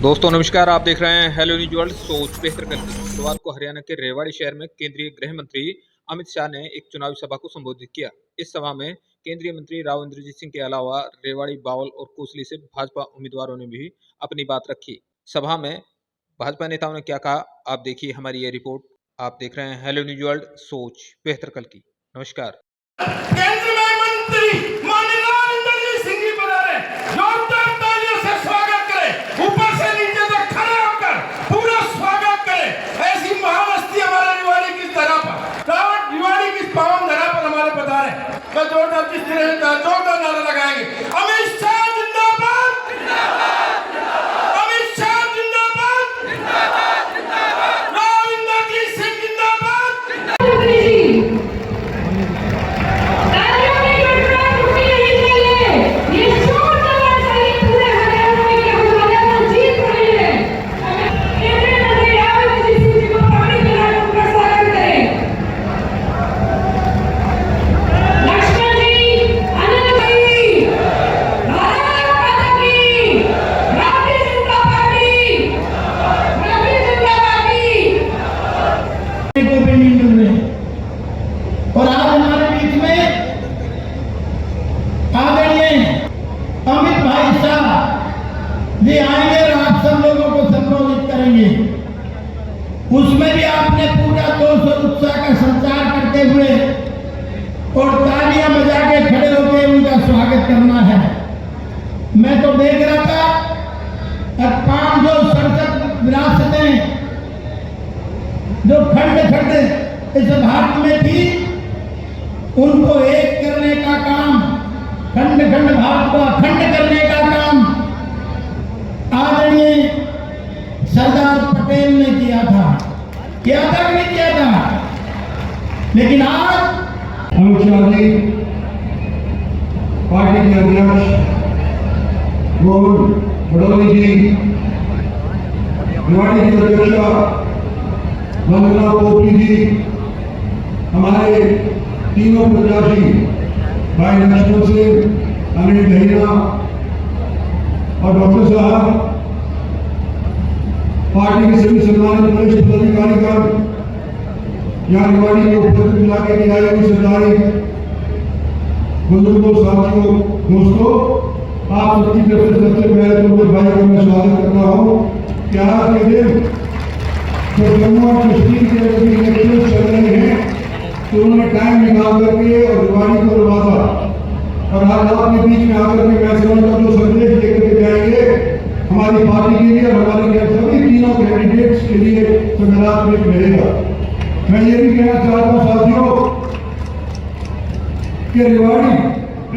दोस्तों नमस्कार, आप देख रहे हैं हेलो न्यूज वर्ल्ड। सोच बेहतर करके शुक्रवार को हरियाणा के रेवाड़ी शहर में केंद्रीय गृह मंत्री अमित शाह ने एक चुनावी सभा को संबोधित किया। इस सभा में केंद्रीय मंत्री राव इंद्रजीत सिंह के अलावा रेवाड़ी, बावल और कोसली से भाजपा उम्मीदवारों ने भी अपनी बात रखी। सभा में भाजपा नेताओं ने क्या कहा, आप देखिए हमारी ये रिपोर्ट। आप देख रहे हैं हेलो न्यूज वर्ल्ड, सोच बेहतर कल की। नमस्कार। केंद्र में मंत्री माननीय राव इंद्रजीत सिंह जी बना रहे, जोरदार तालियों से स्वागत करें, ऊपर से नीचे तक खड़े होकर पूरा स्वागत करें। ऐसी महाहस्ती हमारे रिवाड़ी की धरा पर, रिवाड़ी की पावन धरा पर हमारे पधारे। मैं जोरदार किस तरह का जोरदार नारा लगाएंगे, अमित शाह जिंदाबाद, अमित शाह जिंदाबाद, राव इंद्रजीत सिंह जिंदाबाद। और आज हमारे बीच में आदरणीय अमित भाई शाह जी आएंगे और आप सब लोगों को संबोधित करेंगे। उसमें भी आपने पूरा जोश और उत्साह का संचार करते हुए और तालियां बजा के खड़े होकर उनका स्वागत करना है। मैं तो देख रहा था 567 विरासतें जो खंड खंड इस भारत में थी, उनको एक करने का काम, खंड खंड भारत को अखंड करने का काम आदरणीय सरदार पटेल ने किया था कि नहीं किया था। लेकिन आज अमित शाह जी पार्टी के अध्यक्ष गोविंद बड़ौली जी, रिवाड़ी की अध्यक्षा वंदना पोपली जी, हमारे तीनों प्रत्याशी भाई लक्ष्मण सिंह, अनिल दहिया और डॉक्टर साहब, पार्टी के सभी सम्मानित वरिष्ठ पदाधिकारीगण, यहाँ रिवाड़ी के उपस्थित इलाके की आए हुए सरदारी बुजुर्गों, साथियों, दोस्तों, आप सबकी तरफ से सबसे पहले तो मेरे भाई का मैं स्वागत करता हूँ कि आज के दिन जब जम्मू और कश्मीर के इलेक्शन चल रहे हैं तो उन्होंने टाइम निकाल करके और रिवाड़ी को बुलवाया और आज आपके बीच में आकर के मैं समझता हूँ जो संदेश लेकर के जाएंगे हमारी पार्टी के लिए और हमारे सभी तीनों कैंडिडेट्स के लिए सकारात्मक रहेगा। मैं ये भी कहना चाहता हूँ साथियों कि रिवाड़ी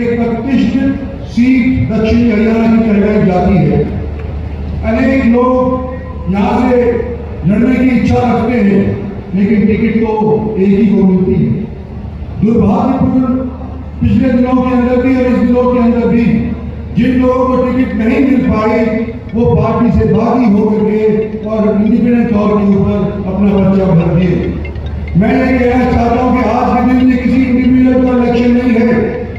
एक प्रतिष्ठित सीट दक्षिणी हरियाणा की कहलाई जाती है। अनेक लोग यहाँ से लड़ने की इच्छा रखते हैं, लेकिन टिकट तो एक ही को मिलती है। दुर्भाग्यपूर्ण पिछले दिनों के अंदर भी और इस दिनों के अंदर भी जिन लोगों को टिकट नहीं मिल पाई वो पार्टी से बागी होकर के और इंडिपेंडेंट तौर के ऊपर अपना पर्चा भर दिए। मैं ये कहना चाहता हूँ कि आज के दिन ये किसी इंडिविजुअल का इलेक्शन नहीं है,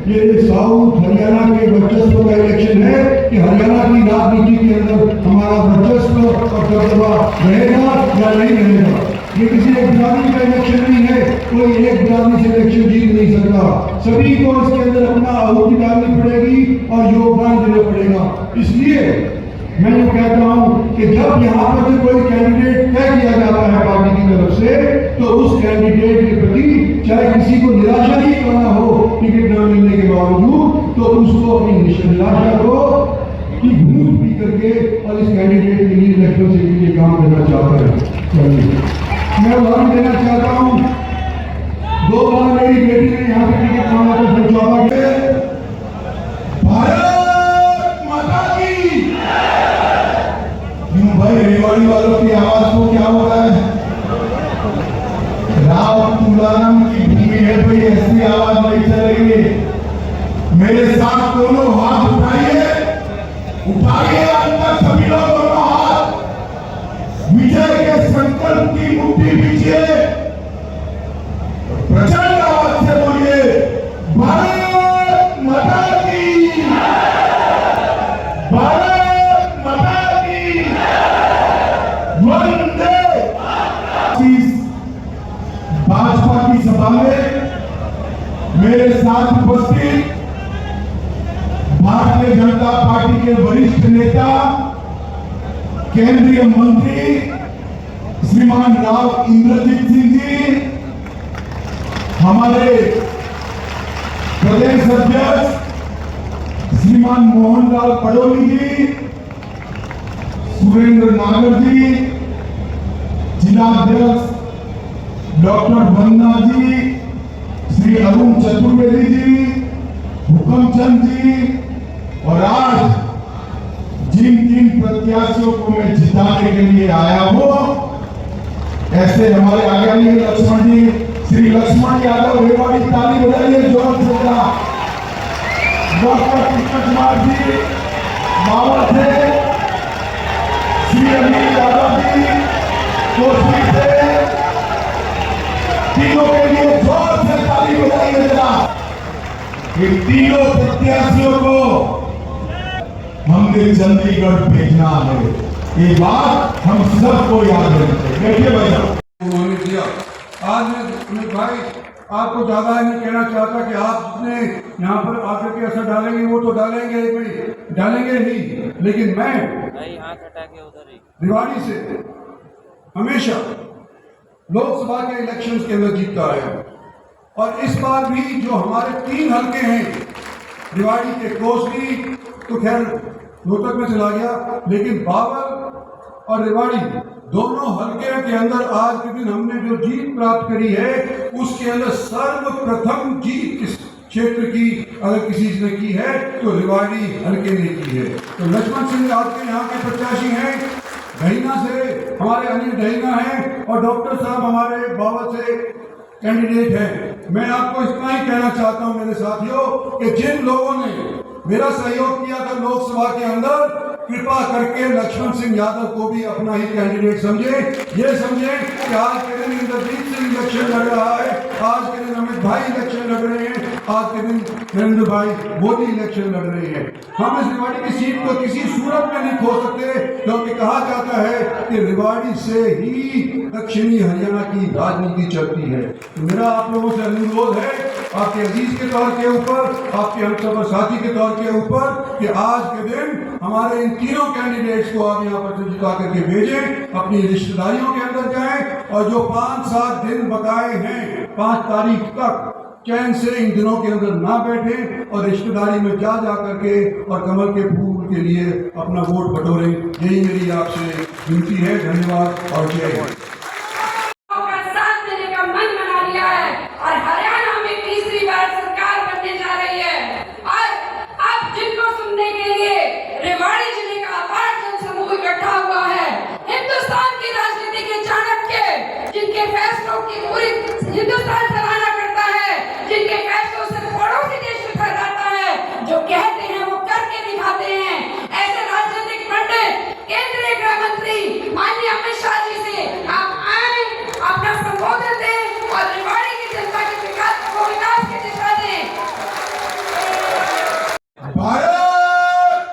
ये साउथ हरियाणा के वर्चस्व का इलेक्शन है कि हरियाणा की राजनीति के अंदर हमारा वर्चस्व और दबदबा रहेगा या नहीं रहेगा। ये किसी एक बिरादरी का इलेक्शन नहीं है, कोई एक बिरादरी से इलेक्शन जीत नहीं सकता। सभी को इसके अंदर अपना आहुति डालनी पड़ेगी और योगदान देना पड़ेगा। इसलिए मैं ये कहता हूँ कि जब यहाँ पर से कोई कैंडिडेट तय किया जाता है पार्टी की तरफ से, तो उस कैंडिडेट के प्रति चाहे किसी को निराशा ही करना हो टिकट न मिलने के बावजूद, तो उसको अपनी निराशा को की भूल पी करके और इस कैंडिडेट के लिए इलेक्शन से के लिए काम करना चाहता है। मैं उदाहरण देना चाहता हूँ, 2 बार मेरी बेटी ने यहाँ पे टिकट मांगा तो पंचौबा के भारत माता की। क्यों भाई रेवाड़ी वालों की आवाज को क्या हो रहा है? राव तुलाराम की भूमि है तो ये ऐसी आवाज नहीं चल रही है। मेरे साथ दोनों हाथ उठाइए, उठाइए अंदर सभी लोग दोनों हाथ, विजय के संकल्प की मुट्ठी पीछे प्रचंड आवाज से बोलिए भारत माता की, भारत माता की। मेरे साथ उपस्थित भारतीय जनता पार्टी के वरिष्ठ नेता केंद्रीय मंत्री श्रीमान राव इंद्रजीत सिंह जी, हमारे प्रदेश अध्यक्ष श्रीमान मोहनलाल पडोली जी, सुरेंद्र नागर जी, जिलाध्यक्ष डॉक्टर वंदना जी, श्री अरुण चतुर्वेदी जी, हुकमचंद जी, और आज जिन प्रत्याशियों को मैं जिताने के लिए आया हूं, ऐसे हमारे आगामी लक्ष्मण जी, श्री लक्ष्मण यादव रेवाड़ी, ताली बजाइए जोर से। डॉक्टर कृष्ण कुमार जी मावल से, श्री अनिल यादव जी कोसी से, तीनों के लिए जोर से ताली बजाइए जरा। इन तीनों प्रत्याशियों को हमने चंडीगढ़ भेजना है, ये बात हम सबको याद रखें। बैठिए भैया। उन्होंने दिया। आज मैं अमित भाई आपको ज्यादा नहीं कहना चाहता कि आपने यहाँ पर आकर के असर डालेंगे, वो तो डालेंगे ही, लेकिन मैं रेवाड़ी से हमेशा लोकसभा के इलेक्शंस के अंदर जीतता आया हूं, और इस बार भी जो हमारे 3 हल्के हैं, रेवाड़ी के कोसली तो खैर रोहतक में चला गया, लेकिन बाबर और रेवाड़ी दोनों हल्के के अंदर आज के दिन हमने जो जीत प्राप्त करी है, उसके अंदर सर्वप्रथम जीत इस क्षेत्र की अगर किसी ने की है तो रेवाड़ी हल्के ने की है। तो लक्ष्मण सिंह आपके यहाँ के प्रत्याशी हैं, डहीना से हमारे अनिल डहीना हैं, और डॉक्टर साहब हमारे बाबा से कैंडिडेट हैं। मैं आपको इतना ही कहना चाहता हूं मेरे साथियों कि जिन लोगों ने मेरा सहयोग किया था लोकसभा के अंदर, कृपा करके लक्ष्मण सिंह यादव को भी अपना ही कैंडिडेट समझे। ये समझे कि आज के दिन इंद्रजीत सिंह इलेक्शन लड़ रहा है, आज के दिन अमित भाई इलेक्शन लड़ रहे हैं, आज के दिन नरेंद्र भाई मोदी इलेक्शन लड़ रहे हैं। हम इस रेवाड़ी की सीट को किसी सूरत में नहीं खो सकते, क्योंकि कहा जाता है कि रेवाड़ी से ही दक्षिणी हरियाणा की राजनीति चलती है। तो मेरा आप लोगों से अनुरोध है, आपके अजीज के तौर के ऊपर, आपके हमसफर साथी के तौर के ऊपर, कि आज के दिन हमारे इन तीनों कैंडिडेट्स को आप यहाँ पर जिता करके भेजें, अपनी रिश्तेदारियों के अंदर जाएं, और जो 5-7 दिन बताए हैं 5 तारीख तक, चैन से इन दिनों के अंदर ना बैठे और रिश्तेदारी में जा करके और कमल के फूल के लिए अपना वोट बटोरें। यही मेरी आपसे विनती है। धन्यवाद और जय हिंद। हिंदुस्तान सराहना करता है, जिनके फैसलों से पड़ोसी देश सुधर जाता है, जो कहते हैं वो करके दिखाते हैं, ऐसे राजनीतिक पंडित केंद्रीय गृह मंत्री माननीय अमित शाह जी से आप आए, अपना संबोधन दें और रेवाड़ी की जनता के विकास की दिशा दें। भारत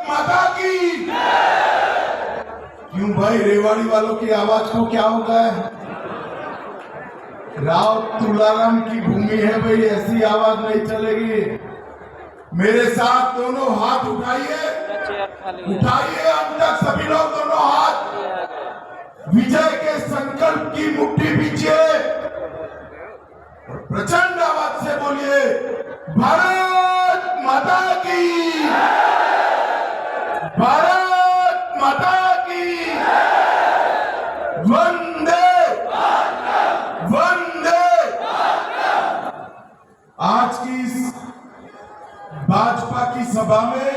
माता की। क्यों भाई, रेवाड़ी वालों की आवाज को क्या होता है? राव तुलाराम की भूमि है भाई, ऐसी आवाज नहीं चलेगी। मेरे साथ दोनों हाथ उठाइए, हम तक सभी लोग दोनों हाथ, विजय के संकल्प की मुट्ठी पीछे, प्रचंड आवाज से बोलिए, भारत माता की, भारत माता की, वंदे वंदे। आज की इस भाजपा की सभा में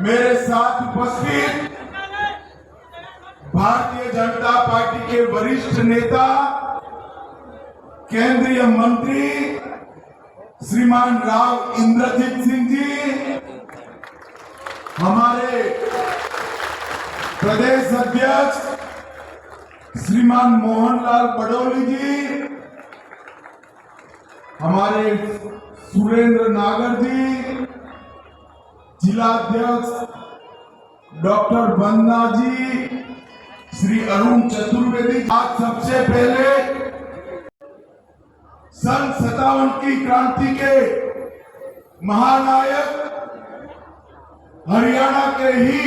मेरे साथ उपस्थित भारतीय जनता पार्टी के वरिष्ठ नेता केंद्रीय मंत्री श्रीमान राव इंद्रजीत सिंह जी, हमारे प्रदेश अध्यक्ष श्रीमान मोहनलाल पडोली जी, हमारे सुरेंद्र नागर जी, जिलाध्यक्ष डॉक्टर वंदना जी, श्री अरुण चतुर्वेदी। आज सबसे पहले सन 57 की क्रांति के महानायक हरियाणा के ही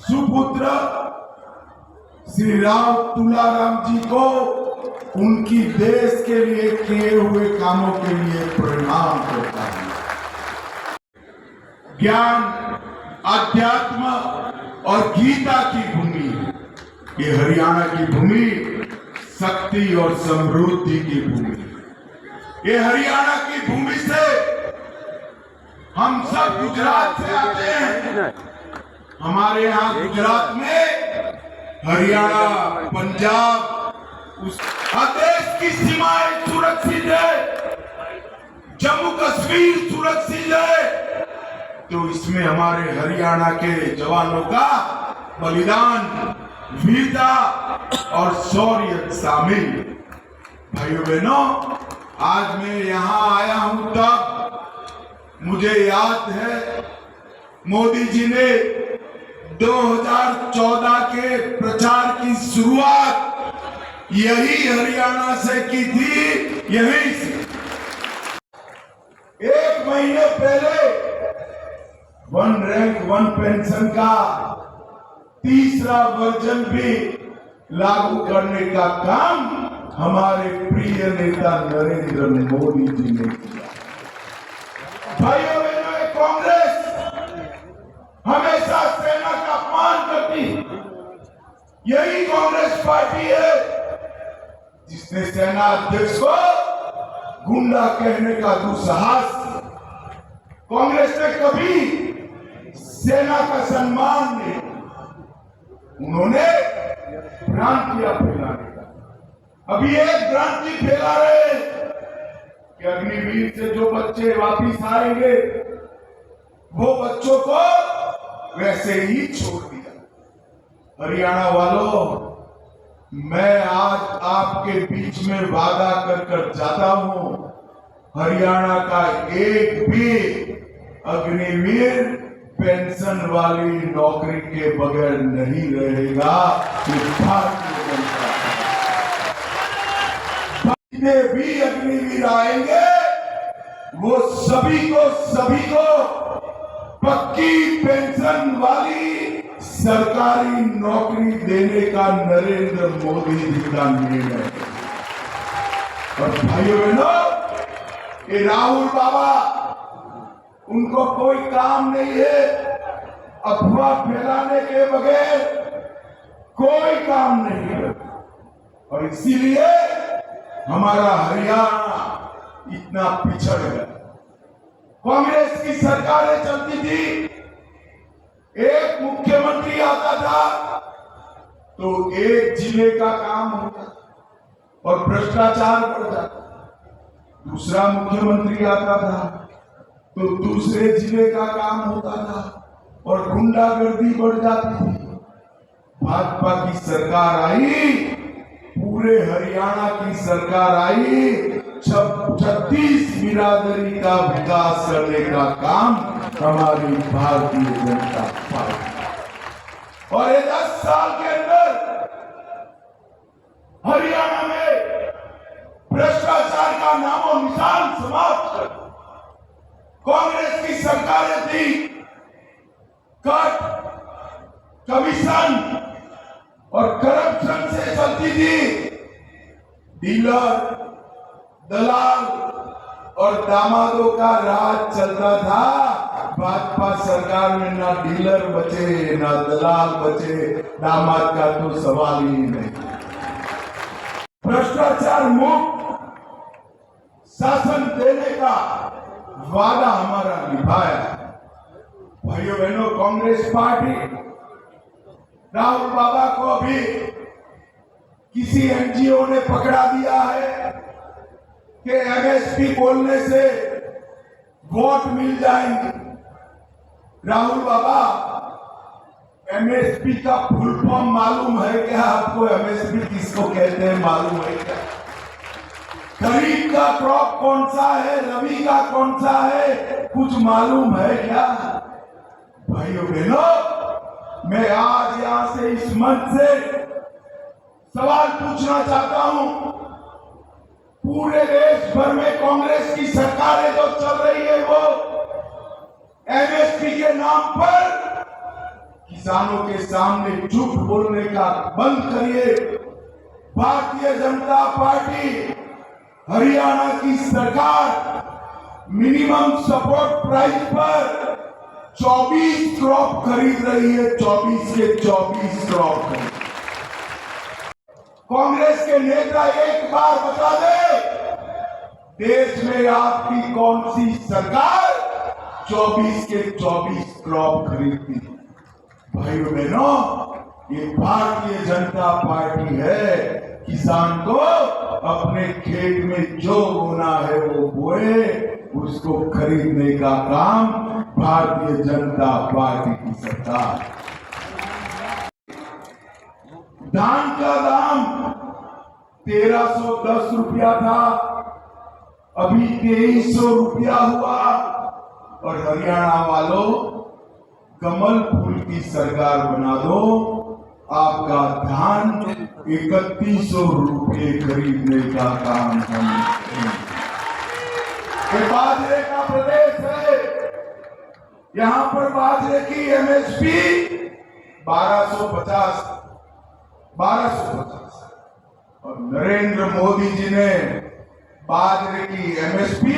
सुपुत्र श्री राव तुलाराम जी को उनकी देश के लिए किए हुए कामों के लिए प्रणाम करता हूं। ज्ञान, अध्यात्म और गीता की भूमि, ये हरियाणा की भूमि शक्ति और समृद्धि की भूमि। ये हरियाणा की भूमि से हम सब गुजरात से आते हैं। हमारे यहाँ गुजरात में हरियाणा, पंजाब, उस देश की सीमाएं सुरक्षित है, जम्मू कश्मीर सुरक्षित है, तो इसमें हमारे हरियाणा के जवानों का बलिदान, वीरता और शौर्य शामिल। भाइयों बहनों, आज मैं यहाँ आया हूं तब मुझे याद है मोदी जी ने 2014 के प्रचार की शुरुआत यही हरियाणा से की थी। यही से 1 महीने पहले 1 रैंक 1 पेंशन का तीसरा वर्जन भी लागू करने का काम हमारे प्रिय नेता नरेंद्र मोदी जी ने किया। भाइयों बहनों, कांग्रेस हमेशा सेना का अपमान करती। यही कांग्रेस पार्टी है जिसने सेना अध्यक्ष को गुंडा कहने का दुस्साहस। कांग्रेस ने कभी सेना का सम्मान नहीं, उन्होंने भ्रांतियां फैलाने का। अभी एक भ्रांति फैला रहे कि अग्निवीर से जो बच्चे वापिस आएंगे वो बच्चों को वैसे ही छोड़ दिया। हरियाणा वालों, मैं आज आपके बीच में वादा कर जाता हूं, हरियाणा का एक भी अग्निवीर पेंशन वाली नौकरी के बगैर नहीं रहेगा। भारतीय जनता जितने भी अग्निवीर आएंगे वो सभी को पक्की पेंशन वाली सरकारी नौकरी देने का नरेंद्र मोदी जी का निर्णय है। और भाइयों बहनों, ये राहुल बाबा, उनको कोई काम नहीं है अफवाह फैलाने के बगैर, कोई काम नहीं है। और इसीलिए हमारा हरियाणा इतना पिछड़ गया। कांग्रेस की सरकारें चलती थी, एक मुख्यमंत्री आता था तो एक जिले का काम होता और भ्रष्टाचार बढ़ जाता। दूसरा मुख्यमंत्री आता था तो दूसरे जिले का काम होता था और गुंडागर्दी बढ़ जाती थी। भाजपा की सरकार आई, पूरे हरियाणा की सरकार आई, 36 बिरादरी का विकास करने का काम हमारी भारतीय जनता पार्टी। और ये 10 साल के अंदर हरियाणा में भ्रष्टाचार का नामो निशान समाप्त कर। कांग्रेस की सरकारें थी, कट, कमीशन और करप्शन से चलती थी। डीलर, दलाल और दामादों का राज चलता था। भाजपा सरकार में ना डीलर बचे, ना दलाल बचे, दामाद का तो सवाल ही नहीं। भ्रष्टाचार मुक्त शासन देने का वादा हमारा निभाया। भाइयों बहनों, कांग्रेस पार्टी राहुल बाबा को अभी किसी एनजीओ ने पकड़ा दिया है कि एमएसपी बोलने से वोट मिल जाएंगे। राहुल बाबा, एमएसपी का फुल फॉर्म मालूम है क्या आपको? एमएसपी किसको कहते हैं मालूम है क्या? खरीफ का क्रॉप कौन सा है, रबी का कौन सा है, कुछ मालूम है क्या? भाइयों बहनों, मैं आज यहां से इस मंच से सवाल पूछना चाहता हूं। पूरे देश भर में कांग्रेस की सरकारें जो चल रही है वो एमएसपी के नाम पर किसानों के सामने झूठ बोलने का बंद करिए। भारतीय जनता पार्टी हरियाणा की सरकार मिनिमम सपोर्ट प्राइस पर 24 क्रॉप खरीद रही है, 24 के 24 क्रॉप खरीद। कांग्रेस के नेता एक बार बता दे, देश में आपकी कौन सी सरकार 24 के 24 क्रॉप खरीदती? भाइयों बहनों, ये भारतीय जनता पार्टी है। किसान को अपने खेत में जो बोना है वो बोए, उसको खरीदने का काम भारतीय जनता पार्टी की सरकार। धान का दाम 1310 रुपया था, अभी 2300 रुपया हुआ। और हरियाणा वालों, कमल फूल की सरकार बना दो, आपका धान 3100 रुपये खरीदने का काम हम करेंगे। बाजरे का प्रदेश है, यहां पर बाजरे की एमएसपी 1250 और नरेंद्र मोदी जी ने बाजरे की एमएसपी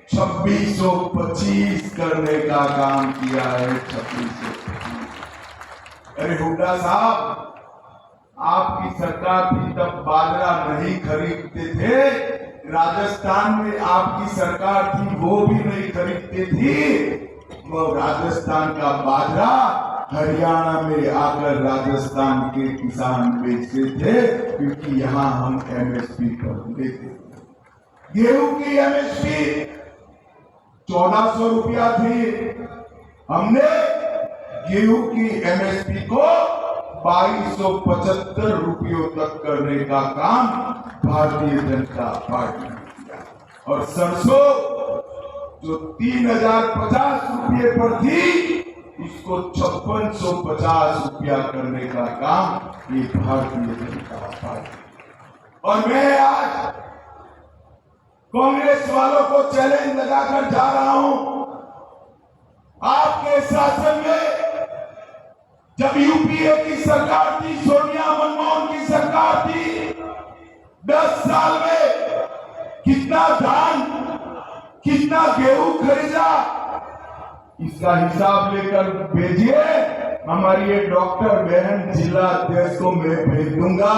2625 करने का काम किया है। 2625। अरे हुड्डा साहब, आपकी सरकार थी तब बाजरा नहीं खरीदते थे, राजस्थान में आपकी सरकार थी वो भी नहीं खरीदते थी। वो राजस्थान का बाजरा हरियाणा में आकर राजस्थान के किसान बेचते थे, क्योंकि यहाँ हम एमएसपी पर लेते थे। गेहूं की एमएसपी 1400 रुपया थी, हमने गेहूं की एमएसपी को 2275 रुपयों तक करने का काम भारतीय जनता पार्टी ने किया। और सरसों जो 3050 रुपये पर थी, इसको 5650 रुपया करने का काम ये भारतीय जनता पार्टी। और मैं आज कांग्रेस वालों को चैलेंज लगाकर जा रहा हूं, आपके शासन में जब यूपीए की सरकार थी, सोनिया मनमोहन की सरकार थी, 10 साल में कितना धान, कितना गेहूं खरीदा, इसका हिसाब लेकर भेजिए। हमारी ये डॉक्टर बहन जिला अध्यक्ष को मैं भेज दूंगा,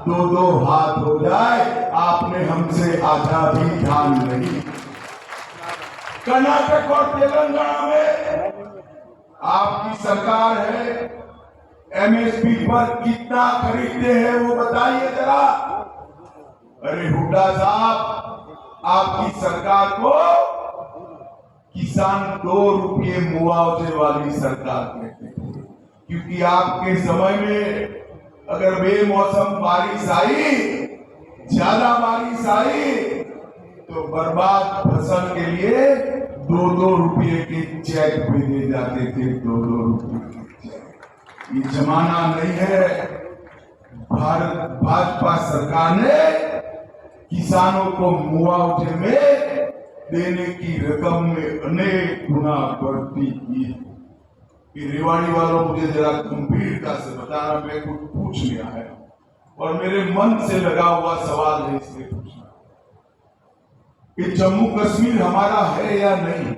2-2 हाथ हो जाए, आपने हमसे आधा भी धान नहीं। कर्नाटक और तेलंगाना में आपकी सरकार है, एमएसपी पर कितना खरीदते हैं वो बताइए जरा। अरे हुड्डा साहब, आपकी सरकार को किसान 2 रुपये मुआवजे वाली सरकार कहते थे, क्योंकि आपके समय में अगर बेमौसम बारिश आई, ज्यादा बारिश आई, तो बर्बाद फसल के लिए 2-2 रुपये के चेक भेजे जाते थे। 2-2 रुपये के चेक। ये जमाना नहीं है। भारत भाजपा सरकार ने किसानों को मुआवजे में देने की रकम में अनेक गुना बढ़ती की। रेवाड़ी वालों, मुझे जरा गंभीरता से बताना, मैं कुछ पूछ लिया है और मेरे मन से लगा हुआ सवाल है, इसलिए पूछना कि जम्मू कश्मीर हमारा है या नहीं?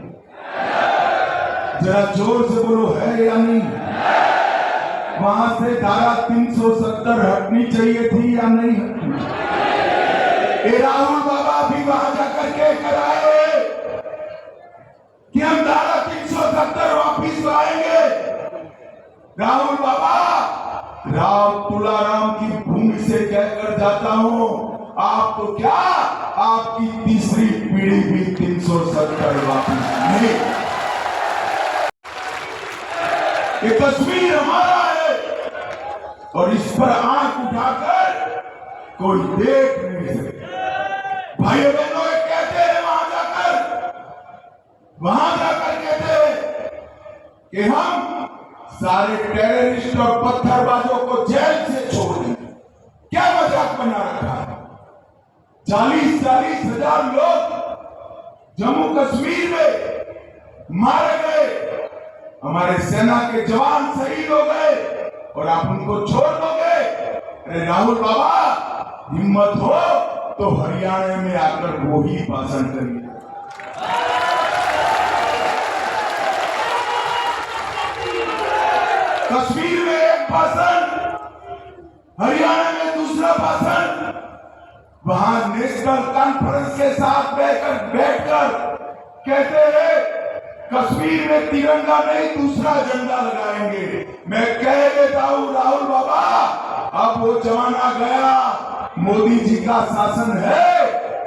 जरा जोर से बोलो, है या नहीं? वहां से धारा 370 हटनी चाहिए थी या नहीं हटनी? राहुल बाबा भी वहां जाकर के कराए कि हम धारा 370 वापिस लाएंगे। राहुल बाबा, राव तुलाराम की भूमि से कहकर जाता हूं, आप तो क्या, आपकी तीसरी पीढ़ी भी 370 वापिस नहीं। ये कश्मीर हमारा है और इस पर आंख उठाकर कोई देख नहीं सकता। भाइयों बहनों, कहते हैं वहां जाकर कहते हैं कि हम सारे टेररिस्ट और पत्थरबाजों को जेल से छोड़ देंगे। क्या मजाक बना रखा है? 40-40 हजार लोग जम्मू कश्मीर में मारे गए, हमारे सेना के जवान शहीद हो गए और आप उनको छोड़ दोगे? अरे राहुल बाबा, हिम्मत हो तो हरियाणा में आकर वो ही भाषण करिए। कश्मीर में एक भाषण, हरियाणा में दूसरा भाषण, वहां नेशनल कॉन्फ्रेंस के साथ बैठकर कहते हैं कश्मीर में तिरंगा नहीं दूसरा झंडा लगाएंगे। मैं कह देता हूं राहुल बाबा, अब वो जमाना गया, मोदी जी का शासन है,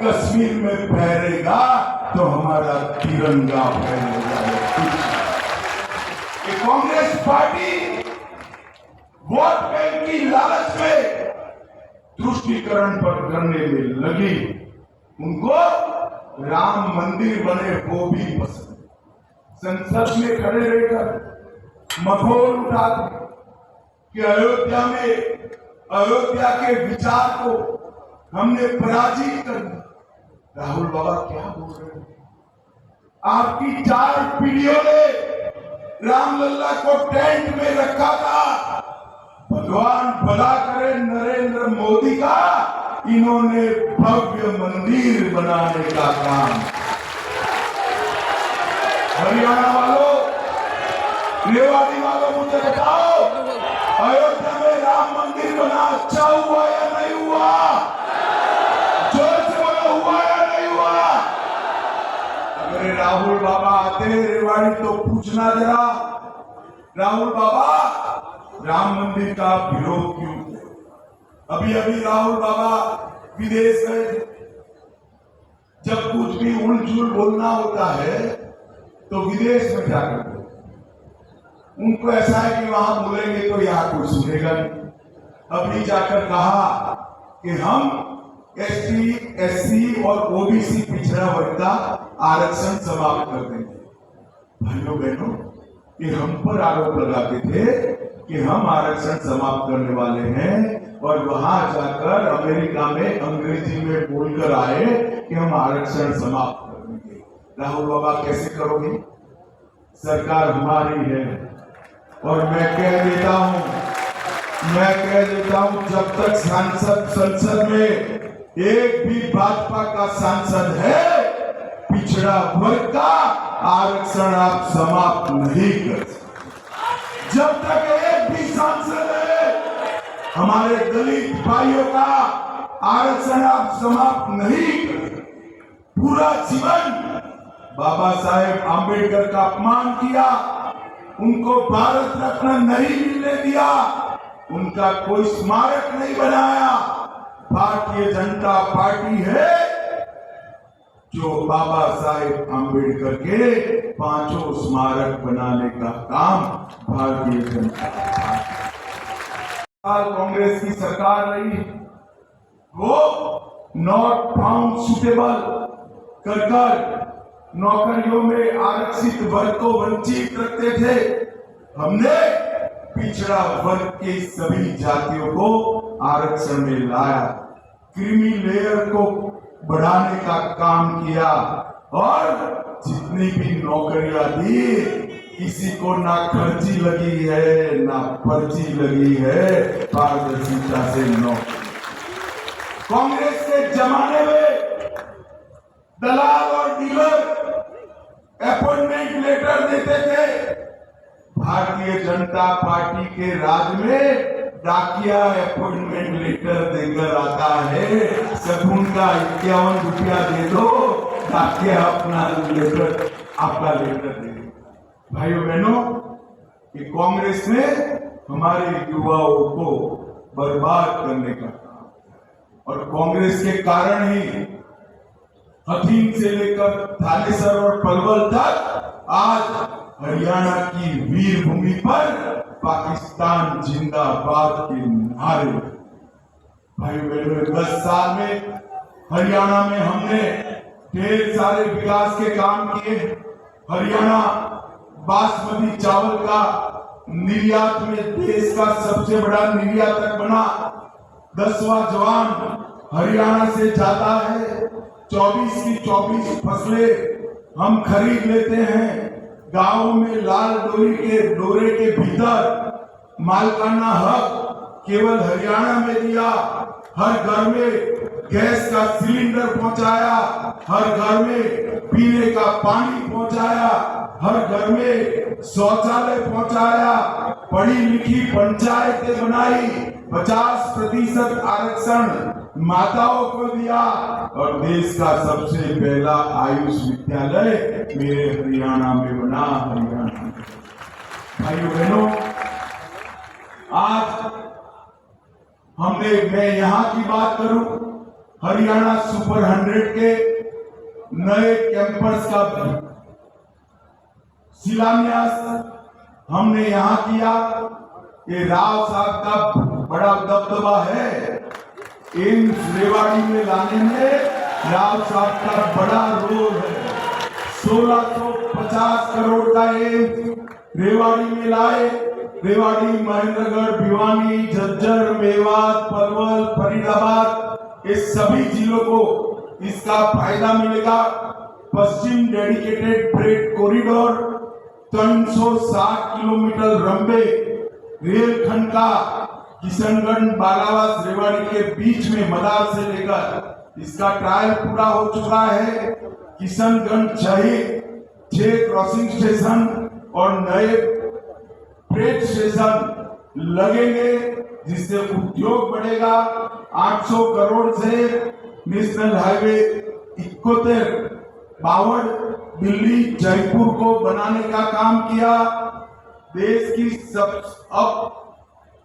कश्मीर में फहरेगा तो हमारा तिरंगा फहरेगा। कांग्रेस पार्टी वोट बैंक की लालच में तुष्टीकरण पर करने में लगी, उनको राम मंदिर बने वो भी पसंद। संसद में खड़े रहकर मखौल उठाते कि अयोध्या में अयोध्या के विचार को हमने पराजित कर दिया। राहुल बाबा क्या बोल रहे हैं? आपकी 4 पीढ़ियों ने रामलला को टेंट में रखा था, भगवान भला करे नरेंद्र मोदी का, इन्होंने भव्य मंदिर बनाने का काम। हरियाणा वालों, रेवाड़ी वालों, मुझे बताओ, अयोध्या में राम मंदिर बना अच्छा हुआ या नहीं हुआ? जोर से बोलो, हुआ या नहीं हुआ? अगर राहुल बाबा आते रेवाड़ी तो पूछना जरा, राहुल बाबा राम मंदिर का विरोध क्यों? अभी अभी राहुल बाबा विदेश गए। जब कुछ भी उलझुल बोलना होता है तो विदेश में जाकर उनको ऐसा है कि वहां बोलेंगे तो यहाँ कोई सुनेगा नहीं। अभी जाकर कहा कि हम ST, SC और OBC पिछड़ा वर्ग का आरक्षण समाप्त कर देंगे। भाइयों बहनों, ये हम पर आरोप लगाते थे कि हम आरक्षण समाप्त करने वाले हैं, और वहां जाकर अमेरिका में अंग्रेजी में बोलकर आए कि हम आरक्षण समाप्त कर देंगे। राहुल बाबा कैसे करोगे? सरकार हमारी है, और मैं कह देता हूं जब तक संसद में एक भी भाजपा का सांसद है, पिछड़ा वर्ग का आरक्षण आप समाप्त नहीं कर सकते। जब तक एक भी सांसद है, हमारे दलित भाइयों का आरक्षण आप समाप्त नहीं कर सकते। पूरा जीवन बाबा साहेब आंबेडकर का अपमान किया, उनको भारत रत्न नहीं मिलने दिया, उनका कोई स्मारक नहीं बनाया। भारतीय जनता पार्टी है जो बाबा साहेब आंबेडकर के 5 स्मारक बनाने का काम भारतीय जनता पार्टी। कांग्रेस की सरकार रही, वो नॉट फाउंड सुटेबल कर नौकरियों में आरक्षित वर्ग को वंचित रखते थे। हमने पिछड़ा वर्ग के सभी जातियों को आरक्षण में लाया, क्रीमी लेयर को बढ़ाने का काम किया, और जितनी भी नौकरियां दी, किसी को ना खर्ची लगी है ना पर्ची लगी है, पारदर्शिता से नौकरी। कांग्रेस के जमाने में दलाल और डीलर अपॉइंटमेंट लेटर देते थे। भारतीय जनता पार्टी के राज में डाकिया अपॉइंटमेंट लेटर देकर आता है, शगुन का 51 रुपया दे दो, डाकिया अपना लेटर, आपका लेटर दे दो। भाइयों बहनों, ये कांग्रेस ने हमारे युवाओं को बर्बाद करने का काम, और कांग्रेस के कारण ही हथीन से लेकर थानेसर और पलवल तक आज हरियाणा की वीर भूमि पर पाकिस्तान जिंदाबाद के नारे। भाई बहनों, 10 साल में हरियाणा में हमने ढेर सारे विकास के काम किए। हरियाणा बासमती चावल का निर्यात में देश का सबसे बड़ा निर्यातक बना। 10वां जवान हरियाणा से जाता है, 24 की 24 फसलें हम खरीद लेते हैं। गांव में लाल डोरे के भीतर मालिकाना हक केवल हरियाणा में दिया। हर घर में गैस का सिलेंडर पहुंचाया, हर घर में पीने का पानी पहुंचाया, हर घर में शौचालय पहुंचाया, पढ़ी लिखी पंचायतें बनाई, 50% आरक्षण माताओं को दिया और देश का सबसे पहला आयुष विद्यालय मेरे हरियाणा में बना। हरियाणा भाइयों बहनों, आज मैं यहाँ की बात करूं, हरियाणा सुपर 100 के नए कैंपस का शिलान्यास हमने यहाँ किया। ये राव साहब का बड़ा दबदबा है। एम्स रेवाड़ी में लाने में राव साहब का बड़ा रोल है। 1650 करोड़ का एम्स रेवाड़ी में लाए। रेवाड़ी, महेंद्रगढ़, भिवानी, झज्जर, मेवात, पलवल, फरीदाबाद, इस सभी जिलों को इसका फायदा मिलेगा। पश्चिम डेडिकेटेड फ्रेट कॉरिडोर, 360 किलोमीटर लंबे रेलखंड का किशनगंज, बालावास, रेवाड़ी के बीच में मदार से लेकर इसका ट्रायल पूरा हो चुका है। किशनगंज 6 क्रॉसिंग स्टेशन और नए फ्रेट स्टेशन लगेंगे, जिससे उद्योग बढ़ेगा। 800 करोड़ से नेशनल हाईवे 71 बावड़ दिल्ली जयपुर को बनाने का काम किया। देश की अब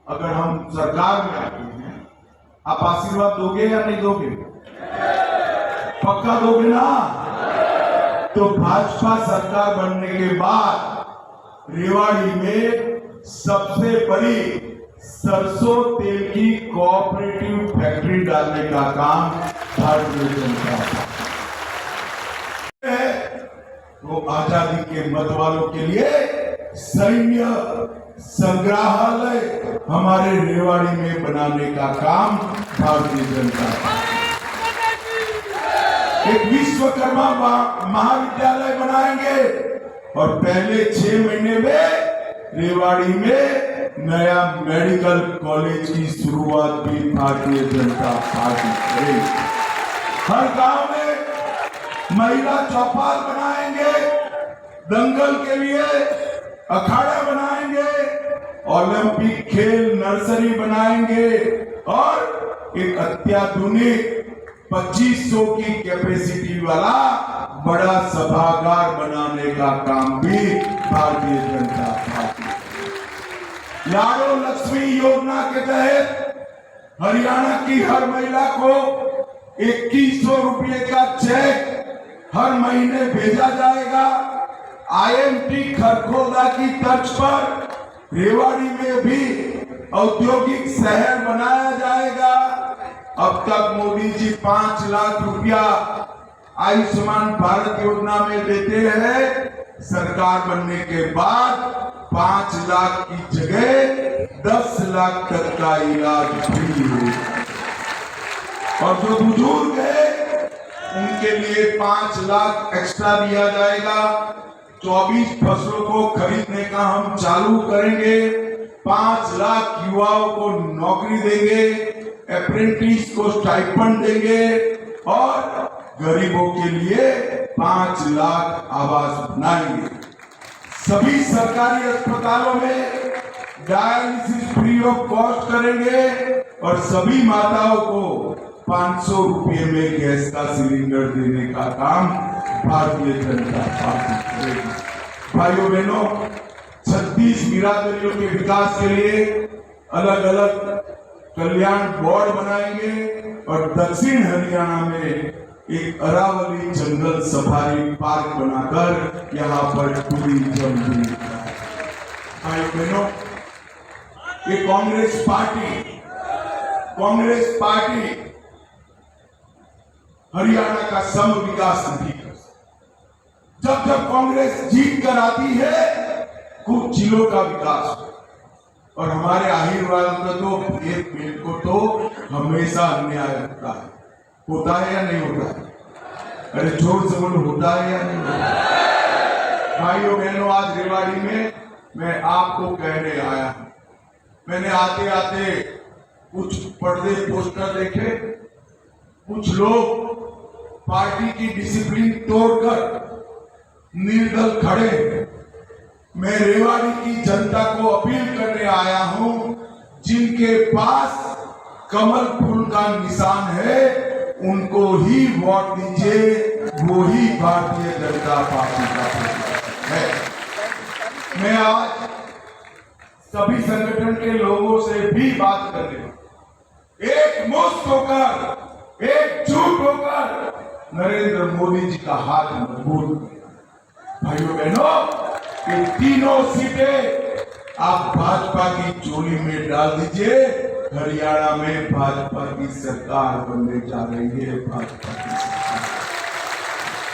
अगर हम सरकार में आते हैं, आप आशीर्वाद दोगे या नहीं दोगे? पक्का दोगे ना? तो भाजपा सरकार बनने के बाद रेवाड़ी में सबसे बड़ी सरसों तेल की कोऑपरेटिव फैक्ट्री डालने का काम भारतीय जनता है। वो आजादी के मत वालों के लिए सैन्य संग्रहालय हमारे रेवाड़ी में बनाने का काम भारतीय जनता एक विश्वकर्मा महाविद्यालय बनाएंगे और पहले 6 महीने में रेवाड़ी में नया मेडिकल कॉलेज की शुरुआत भी भारतीय जनता पार्टी करेगी। हर गांव में महिला चौपाल बनाएंगे, दंगल के लिए अखाड़ा बनाएंगे, ओलंपिक खेल नर्सरी बनाएंगे और एक अत्याधुनिक 2500 की कैपेसिटी वाला बड़ा सभागार बनाने का काम भी भारतीय जनता पार्टी। लाडो लक्ष्मी योजना के तहत हरियाणा की हर महिला को 2100 रुपये का चेक हर महीने भेजा जाएगा। IMT खरखोदा की तर्ज पर रेवाड़ी में भी औद्योगिक शहर बनाया जाएगा। अब तक मोदी जी 5 लाख रुपया आयुष्मान भारत योजना में देते हैं। सरकार बनने के बाद 5 लाख की जगह 10 लाख तक का इलाज फ्री हो। और जो बुजुर्ग है उनके लिए 5 लाख एक्स्ट्रा दिया जाएगा। 24 फसलों को खरीदने का हम चालू करेंगे। 5 लाख युवाओं को नौकरी देंगे, अप्रेंटिस को स्टाइपेंड देंगे और गरीबों के लिए 5 लाख आवास बनाएंगे। सभी सरकारी अस्पतालों में डायलिसिस फ्री ऑफ कॉस्ट करेंगे और सभी माताओं को 500 रुपये में गैस का सिलेंडर देने का काम भारतीय जनता पार्टी करेगी। भाइयों बहनों, 36 बिरादरियों के विकास के लिए अलग अलग कल्याण बोर्ड बनाएंगे और दक्षिण हरियाणा में एक अरावली जंगल सफारी पार्क बनाकर यहाँ पर पूरी जंगली भाइयों बहनों, ये कांग्रेस पार्टी हरियाणा का सम विकास नहीं कर सकती। जब कांग्रेस जीत कर आती है कुछ जिलों का विकास हो और हमारे आहिरवाल का तो एक पेड़ को तो हमेशा अन्याय होता है। होता है या नहीं होता है? अरे जोर से बोलो, होता है या नहीं होता है? भाइयों बहनों, आज रेवाड़ी में मैं आपको कहने आया हूं। मैंने आते आते कुछ पर्दे पोस्टर देखे, कुछ लोग पार्टी की डिसिप्लिन तोड़कर निर्दल खड़े। मैं रेवाड़ी की जनता को अपील करने आया हूं, जिनके पास कमल फूल का निशान है उनको ही वोट दीजिए, वो ही भारतीय जनता पार्टी का है। मैं आज सभी संगठन के लोगों से भी बात करने हूं, एकमुश्त होकर, एकजुट होकर नरेंद्र मोदी जी का हाथ मजबूत करें। भाइयों बहनों, ये तीनों सीटें आप भाजपा की झोली में डाल दीजिए। हरियाणा में भाजपा की सरकार बनने जा रही है। भाजपा की सरकार,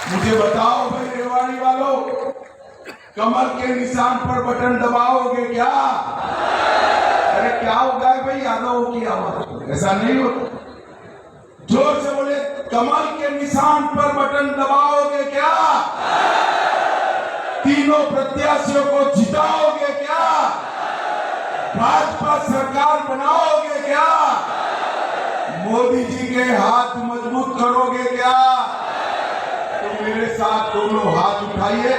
मुझे बताओ भाई रेवाड़ी वालों, कमल के निशान पर बटन दबाओगे क्या? अरे क्या होगा भाई, यादव की आवाज, ऐसा नहीं होता। जोर से बोले, कमल के निशान पर बटन दबाओगे क्या? तीनों प्रत्याशियों को जिताओगे क्या? भाजपा सरकार बनाओगे क्या? मोदी जी के हाथ मजबूत करोगे क्या? तो मेरे साथ दोनों हाथ उठाइए,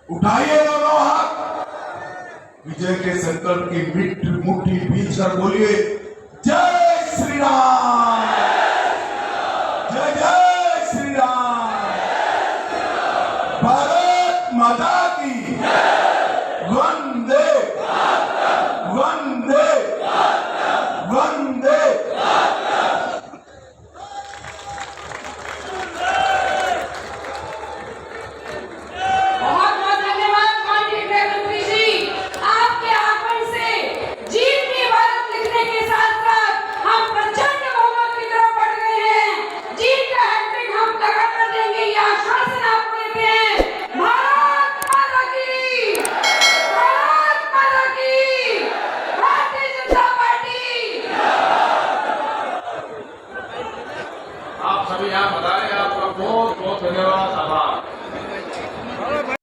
उठाइए दोनों हाथ, विजय के संकल्प की मुट्ठी बीच कर बोलिए,